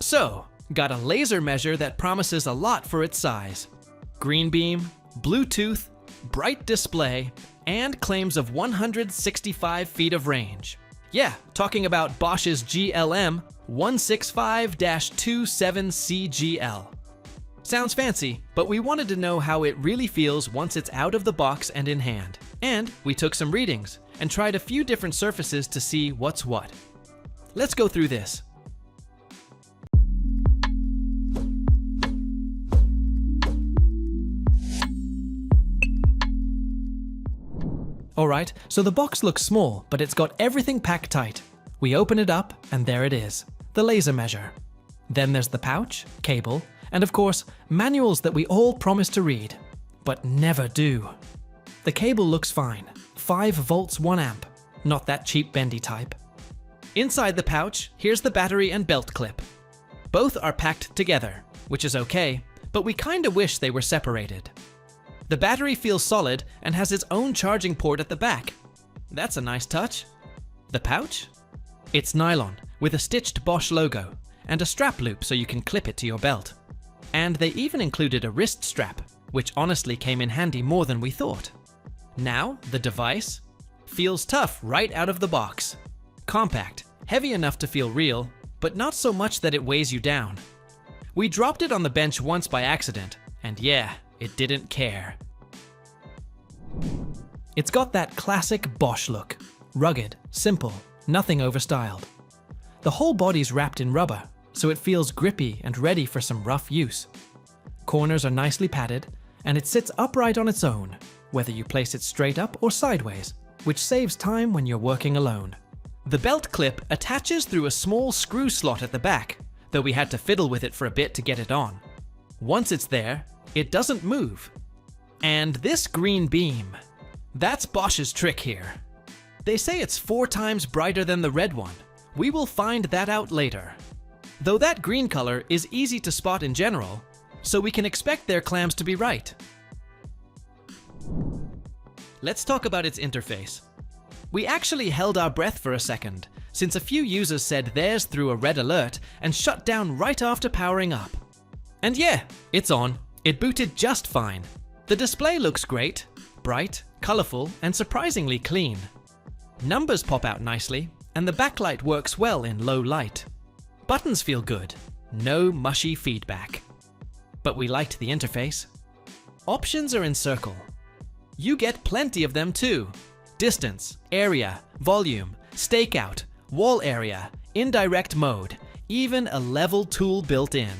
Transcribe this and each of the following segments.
So, got a laser measure that promises a lot for its size. Green beam, Bluetooth, bright display, and claims of 165 feet of range. Yeah, talking about Bosch's GLM165-27CGL. Sounds fancy, but we wanted to know how it really feels once it's out of the box and in hand. And we took some readings and tried a few different surfaces to see what's what. Let's go through this. Alright, so the box looks small, but it's got everything packed tight. We open it up, and there it is, the laser measure. Then there's the pouch, cable, and of course, manuals that we all promise to read, but never do. The cable looks fine, 5 volts 1 amp, not that cheap bendy type. Inside the pouch, here's the battery and belt clip. Both are packed together, which is okay, but we kinda wish they were separated. The battery feels solid and has its own charging port at the back. That's a nice touch. The pouch? It's nylon, with a stitched Bosch logo, and a strap loop so you can clip it to your belt. And they even included a wrist strap, which honestly came in handy more than we thought. Now, the device feels tough right out of the box. Compact, heavy enough to feel real, but not so much that it weighs you down. We dropped it on the bench once by accident, and yeah, it didn't care. It's got that classic Bosch look. Rugged, simple, nothing overstyled. The whole body's wrapped in rubber, so it feels grippy and ready for some rough use. Corners are nicely padded, and it sits upright on its own, whether you place it straight up or sideways, which saves time when you're working alone. The belt clip attaches through a small screw slot at the back, though we had to fiddle with it for a bit to get it on. Once it's there, it doesn't move. And this green beam, that's Bosch's trick here. They say it's 4 times brighter than the red one. We will find that out later. Though that green color is easy to spot in general, so we can expect their clams to be right. Let's talk about its interface. We actually held our breath for a second, since a few users said theirs threw a red alert and shut down right after powering up. And yeah, it's on. It booted just fine. The display looks great, bright, colorful, and surprisingly clean. Numbers pop out nicely, and the backlight works well in low light. Buttons feel good, no mushy feedback. But we liked the interface. Options are in circle. You get plenty of them too. Distance, area, volume, stakeout, wall area, indirect mode, even a level tool built in.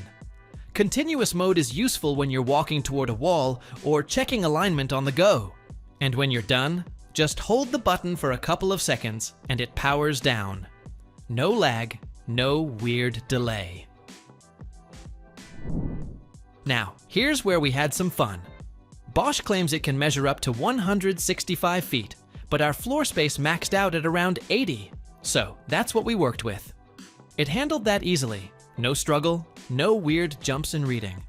Continuous mode is useful when you're walking toward a wall or checking alignment on the go. And when you're done, just hold the button for a couple of seconds and it powers down. No lag, no weird delay. Now, here's where we had some fun. Bosch claims it can measure up to 165 feet, but our floor space maxed out at around 80. So that's what we worked with. It handled that easily. No struggle, no weird jumps in reading.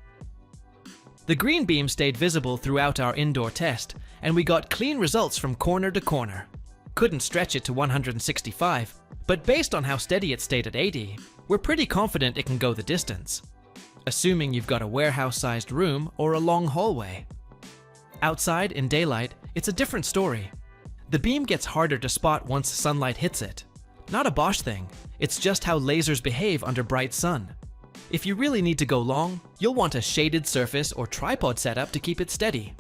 The green beam stayed visible throughout our indoor test, and we got clean results from corner to corner. Couldn't stretch it to 165, but based on how steady it stayed at 80, we're pretty confident it can go the distance. Assuming you've got a warehouse-sized room or a long hallway. Outside, in daylight, it's a different story. The beam gets harder to spot once sunlight hits it. Not a Bosch thing, it's just how lasers behave under bright sun. If you really need to go long, you'll want a shaded surface or tripod setup to keep it steady.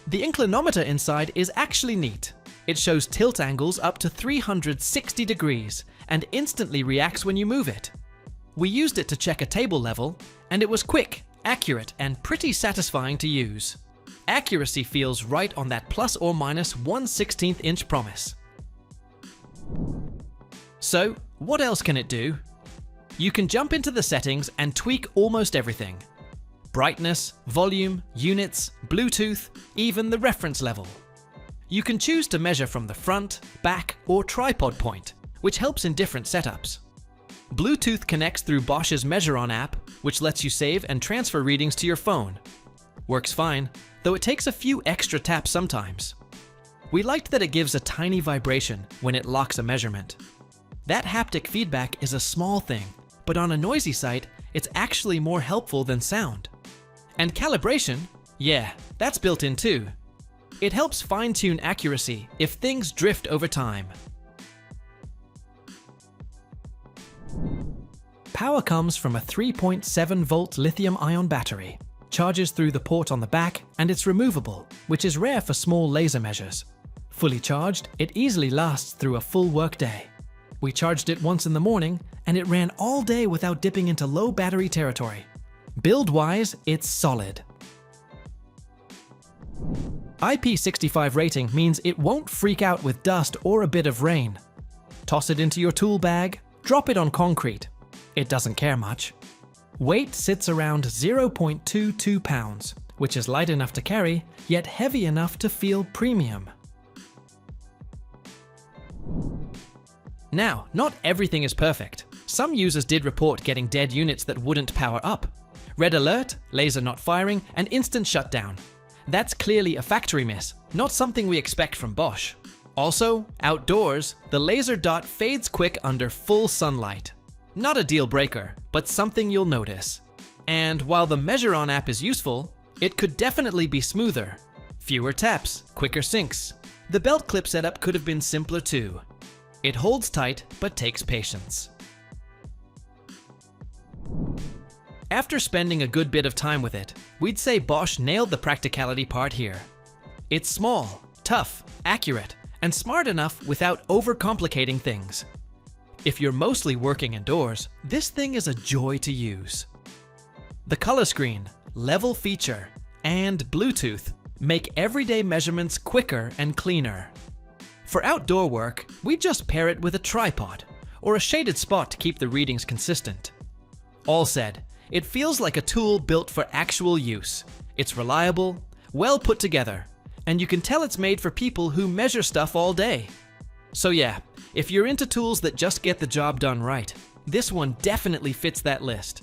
The inclinometer inside is actually neat. It shows tilt angles up to 360 degrees and instantly reacts when you move it. We used it to check a table level, and it was quick, accurate, and pretty satisfying to use. Accuracy feels right on that plus or minus 1/16 inch promise. So, what else can it do? You can jump into the settings and tweak almost everything. Brightness, volume, units, Bluetooth, even the reference level. You can choose to measure from the front, back, or tripod point, which helps in different setups. Bluetooth connects through Bosch's Measure On app, which lets you save and transfer readings to your phone. Works fine, though it takes a few extra taps sometimes. We liked that it gives a tiny vibration when it locks a measurement. That haptic feedback is a small thing, but on a noisy site, it's actually more helpful than sound. And calibration, yeah, that's built in too. It helps fine-tune accuracy if things drift over time. Power comes from a 3.7-volt lithium-ion battery, charges through the port on the back, and it's removable, which is rare for small laser measures. Fully charged, it easily lasts through a full workday. We charged it once in the morning, and it ran all day without dipping into low battery territory. Build-wise, it's solid. IP65 rating means it won't freak out with dust or a bit of rain. Toss it into your tool bag, drop it on concrete. It doesn't care much. Weight sits around 0.22 pounds, which is light enough to carry, yet heavy enough to feel premium. Now, not everything is perfect. Some users did report getting dead units that wouldn't power up. Red alert, laser not firing, and instant shutdown. That's clearly a factory miss, not something we expect from Bosch. Also, outdoors, the laser dot fades quick under full sunlight. Not a deal breaker, but something you'll notice. And while the Measure On app is useful, it could definitely be smoother. Fewer taps, quicker syncs. The belt clip setup could have been simpler too. It holds tight, but takes patience. After spending a good bit of time with it, we'd say Bosch nailed the practicality part here. It's small, tough, accurate, and smart enough without overcomplicating things. If you're mostly working indoors, this thing is a joy to use. The color screen, level feature, and Bluetooth make everyday measurements quicker and cleaner. For outdoor work, we just pair it with a tripod or a shaded spot to keep the readings consistent. All said, it feels like a tool built for actual use. It's reliable, well put together, and you can tell it's made for people who measure stuff all day. So yeah, if you're into tools that just get the job done right, this one definitely fits that list.